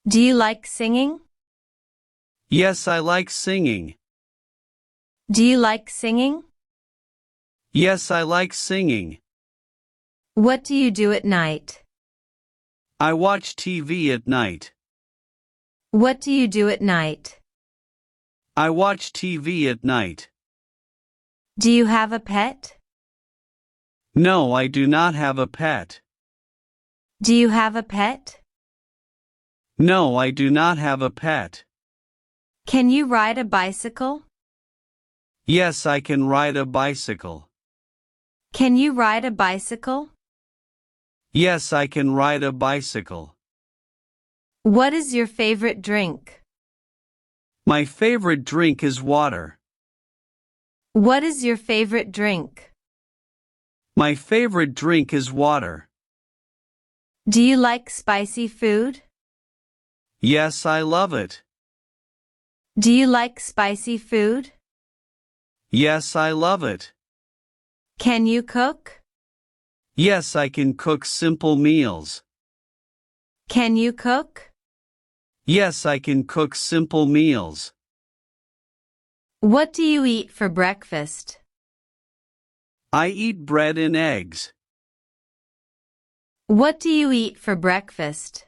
Do you like singing? Yes, I like singing. Do you like singing? Yes, I like singing. What do you do at night? I watch TV at night. What do you do at night? I watch TV at night. Do you have a pet? No, I do not have a pet. Do you have a pet? No, I do not have a pet. Can you ride a bicycle? Yes, I can ride a bicycle. Can you ride a bicycle? Yes, I can ride a bicycle. What is your favorite drink? My favorite drink is water. What is your favorite drink? My favorite drink is water. Do you like spicy food? Yes, I love it. Do you like spicy food? Yes, I love it. Can you cook? Yes, I can cook simple meals. Can you cook? Yes, I can cook simple meals. What do you eat for breakfast? I eat bread and eggs. What do you eat for breakfast?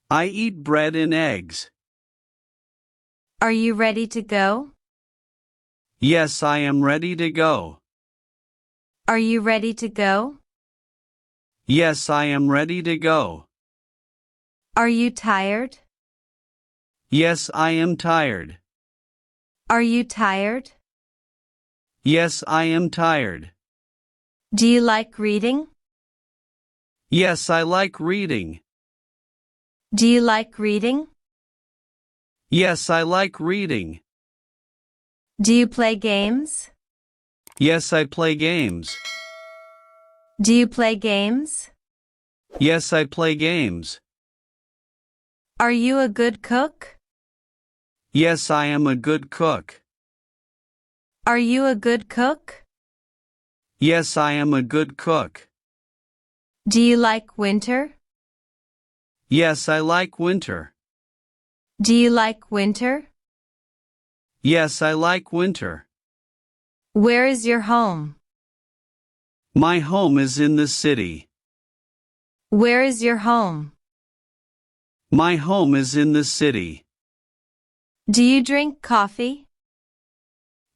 I eat bread and eggs. Are you ready to go? Yes, I am ready to go. Are you ready to go? Yes, I am ready to go. Are you tired? Yes, I am tired. Are you tired? Yes, I am tired. Do you like reading? Yes, I like reading. Do you like reading? Yes, I like reading. Do you play games? Yes, I play games. Do you play games? Yes, I play games. Are you a good cook? Yes, I am a good cook. Are you a good cook? Yes, I am a good cook. Do you like winter? Yes, I like winter. Do you like winter? Yes, I like winter. Where is your home? My home is in the city. Where is your home? My home is in the city. Do you drink coffee?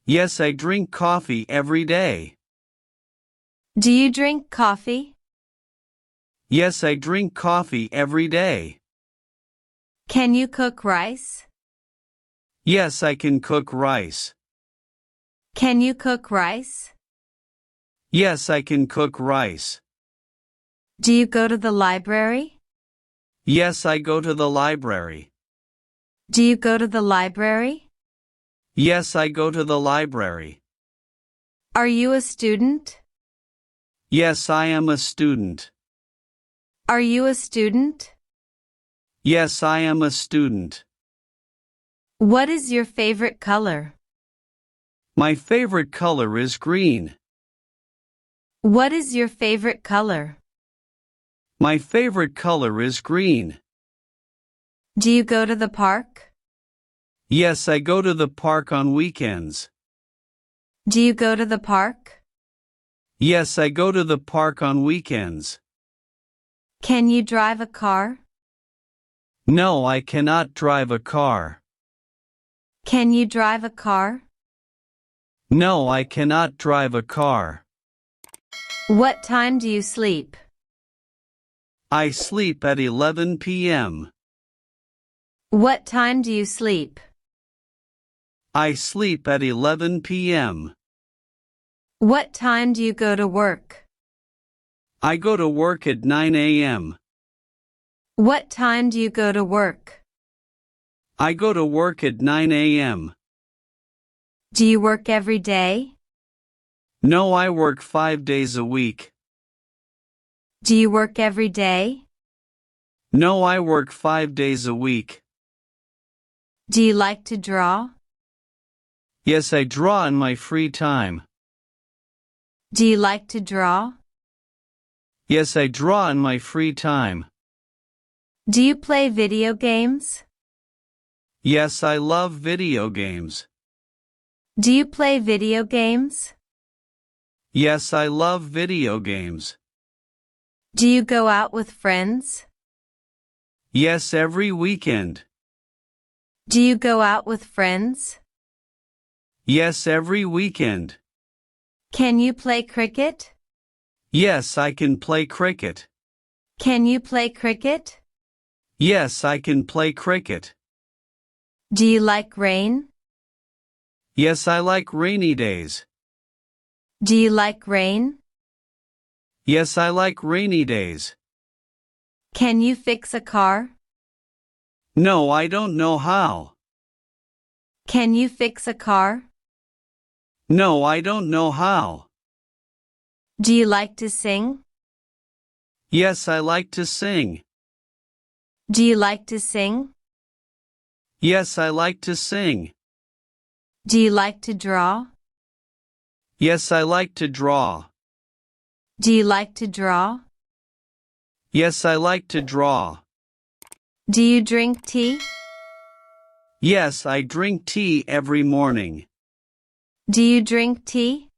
Yes, I drink coffee every day. Do you drink coffee? Yes, I drink coffee every day. Can you cook rice? Yes, I can cook rice. Can you cook rice? Yes, I can cook rice. Do you go to the library? Yes, I go to the library. Do you go to the library? Yes, I go to the library. Are you a student? Yes, I am a student. Are you a student? Yes, I am a student. What is your favorite color? My favorite color is green. What is your favorite color? My favorite color is green. Do you go to the park? Yes, I go to the park on weekends. Do you go to the park? Yes, I go to the park on weekends. Can you drive a car? No, I cannot drive a car. Can you drive a car? No, I cannot drive a car. What time do you sleep? I sleep at 11 p.m. What time do you sleep? I sleep at 11 p.m. What time do you go to work? I go to work at 9 a.m. What time do you go to work? I go to work at 9 a.m. Do you work every day? No, I work 5 days a week. Do you work every day? No, I work 5 days a week. Do you like to draw? Yes, I draw in my free time. Do you like to draw? Yes, I draw in my free time. Do you play video games? Yes, I love video games. Do you play video games? Yes, I love video games. Do you go out with friends? Yes, every weekend. Do you go out with friends? Yes, every weekend. Can you play cricket? Yes, I can play cricket. Can you play cricket? Yes, I can play cricket. Do you like rain? Yes, I like rainy days. Do you like rain? Yes, I like rainy days. Can you fix a car? No, I don't know how. Can you fix a car? No, I don't know how. Do you like to sing? Yes, I like to sing. Do you like to sing? Yes, I like to sing. Do you like to draw? Yes, I like to draw. Do you like to draw? Yes, I like to draw. Do you drink tea? Yes, I drink tea every morning. Do you drink tea?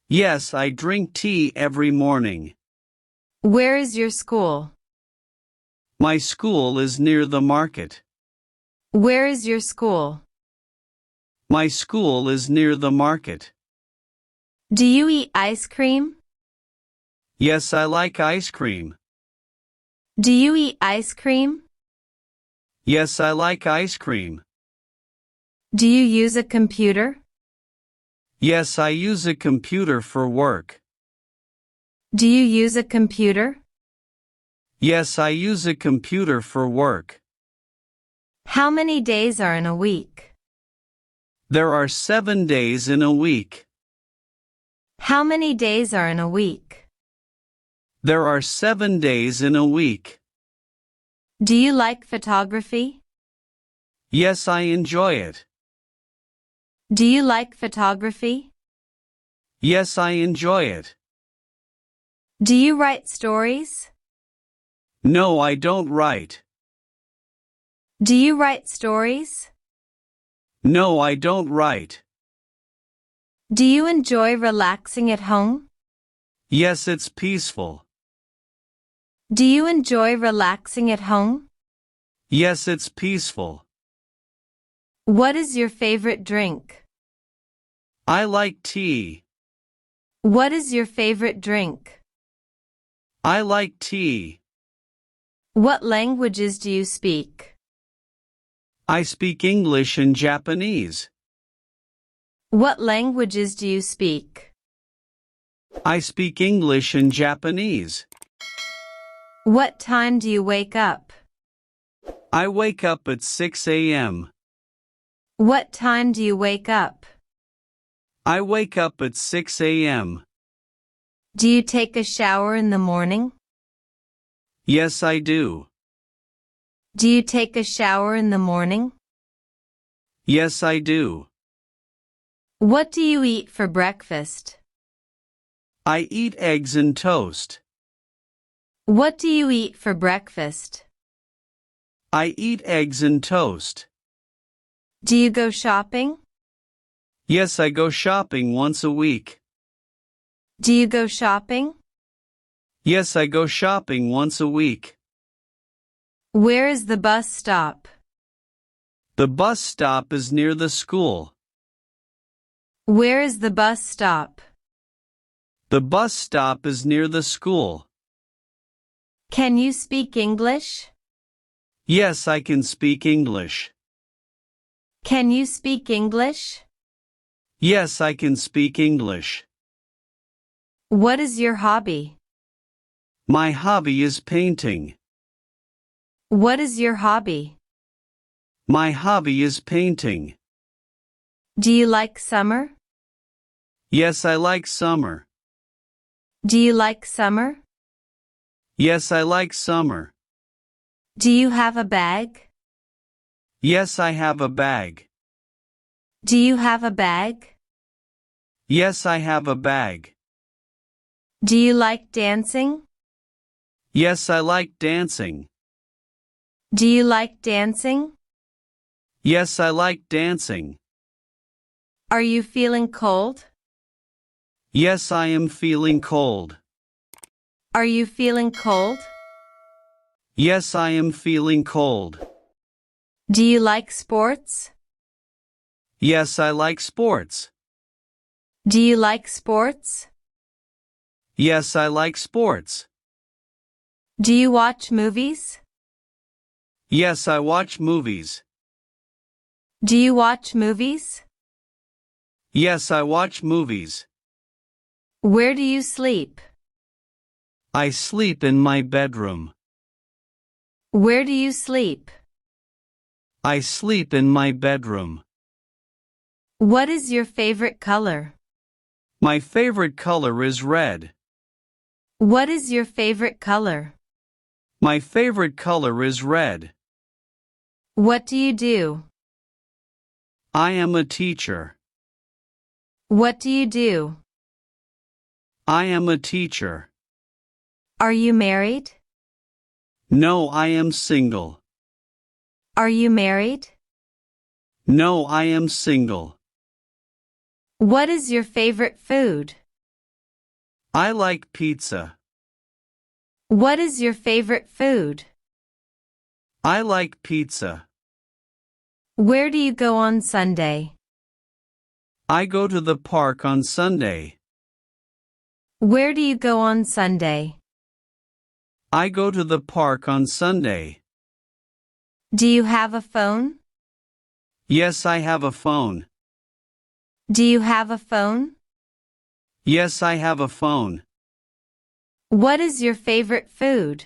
Yes, I drink tea every morning. Where is your school? My school is near the market. Where is your school? My school is near the market. Do you eat ice cream? Yes, I like ice cream. Do you eat ice cream? Yes, I like ice cream. Do you use a computer? Yes, I use a computer for work. Do you use a computer? Yes, I use a computer for work. How many days are in a week? There are 7 days in a week. How many days are in a week? There are 7 days in a week. Do you like photography? Yes, I enjoy it. Do you like photography? Yes, I enjoy it. Do you write stories? No, I don't write. Do you write stories? No, I don't write. Do you enjoy relaxing at home? Yes, it's peaceful. Do you enjoy relaxing at home? Yes, it's peaceful. What is your favorite drink? I like tea. What is your favorite drink? I like tea. What languages do you speak? I speak English and Japanese. What languages do you speak? I speak English and Japanese. What time do you wake up? I wake up at 6 a.m. What time do you wake up? I wake up at 6 a.m. Do you take a shower in the morning? Yes, I do. Do you take a shower in the morning? Yes, I do. What do you eat for breakfast? I eat eggs and toast. What do you eat for breakfast? I eat eggs and toast. Do you go shopping? Yes, I go shopping once a week. Do you go shopping? Yes, I go shopping once a week. Where is the bus stop? The bus stop is near the school. Where is the bus stop? The bus stop is near the school. Can you speak English? Yes, I can speak English. Can you speak English? Yes, I can speak English. What is your hobby? My hobby is painting. What is your hobby? My hobby is painting. Do you like summer? Yes, I like summer. Do you like summer? Yes, I like summer. Do you have a bag? Yes, I have a bag. Do you have a bag? Yes, I have a bag. Do you like dancing? Yes, I like dancing. Do you like dancing? Yes, I like dancing. Are you feeling cold? Yes, I am feeling cold. Are you feeling cold? Yes, I am feeling cold. Do you like sports? Yes, I like sports. Do you like sports? Yes, I like sports. Do you watch movies? Yes, I watch movies. Do you watch movies? Yes, I watch movies. Where do you sleep? I sleep in my bedroom. Where do you sleep? I sleep in my bedroom. What is your favorite color? My favorite color is red. What is your favorite color? My favorite color is red. What do you do? I am a teacher. What do you do? I am a teacher. Are you married? No, I am single. Are you married? No, I am single. What is your favorite food? I like pizza. What is your favorite food? I like pizza. Where do you go on Sunday? I go to the park on Sunday. Where do you go on Sunday? I go to the park on Sunday. Do you have a phone? Yes, I have a phone. Do you have a phone? Yes, I have a phone. What is your favorite food?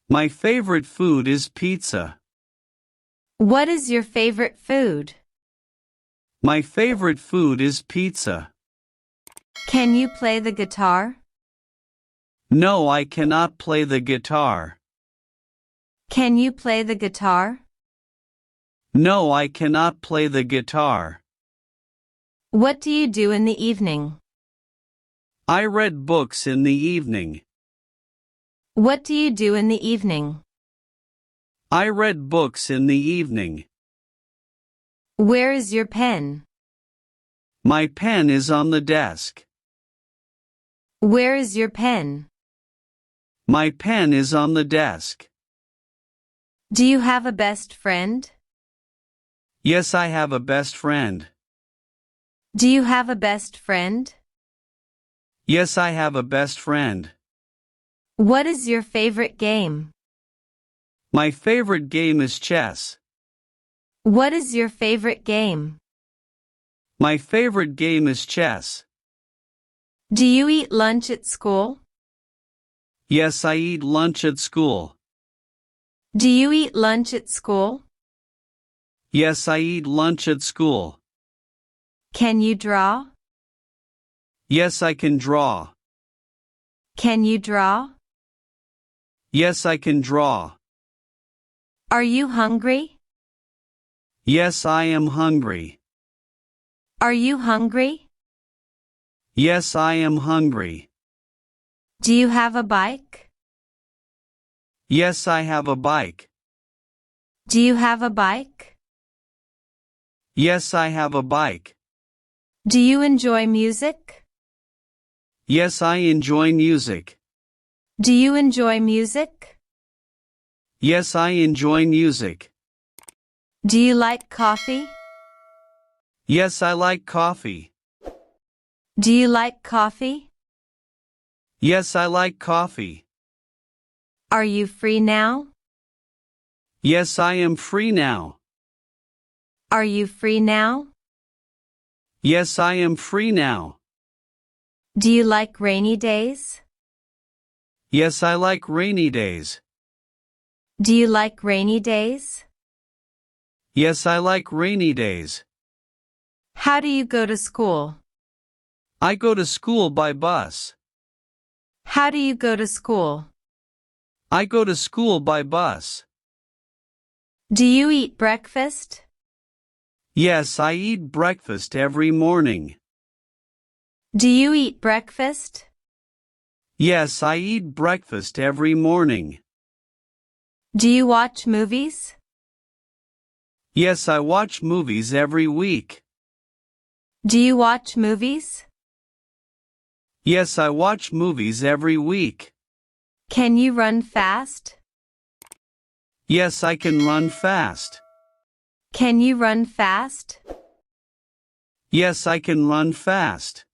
My favorite food is pizza. What is your favorite food? My favorite food is pizza. Can you play the guitar? No, I cannot play the guitar. Can you play the guitar? No, I cannot play the guitar. What do you do in the evening? I read books in the evening. What do you do in the evening? I read books in the evening. Where is your pen? My pen is on the desk. Where is your pen? My pen is on the desk. Do you have a best friend? Yes, I have a best friend. Do you have a best friend? Yes, I have a best friend. What is your favorite game? My favorite game is chess. What is your favorite game? My favorite game is chess. Do you eat lunch at school? Yes, I eat lunch at school. Do you eat lunch at school? Yes, I eat lunch at school. Can you draw? Yes, I can draw. Can you draw? Yes, I can draw. Are you hungry? Yes, I am hungry. Are you hungry? Yes, I am hungry. Do you have a bike? Yes, I have a bike. Do you have a bike? Yes, I have a bike. Do you enjoy music? Yes, I enjoy music. Do you enjoy music? Yes, I enjoy music. Do you like coffee? Yes, I like coffee. Do you like coffee? Yes, I like coffee. Are you free now? Yes, I am free now. Are you free now? Yes, I am free now. Do you like rainy days? Yes, I like rainy days. Do you like rainy days? Yes, I like rainy days. How do you go to school? I go to school by bus. How do you go to school? I go to school by bus. Do you eat breakfast? Yes, I eat breakfast every morning. Do you eat breakfast? Yes, I eat breakfast every morning. Do you watch movies? Yes, I watch movies every week. Do you watch movies? Yes, I watch movies every week. Can you run fast? Yes, I can run fast. Can you run fast? Yes, I can run fast.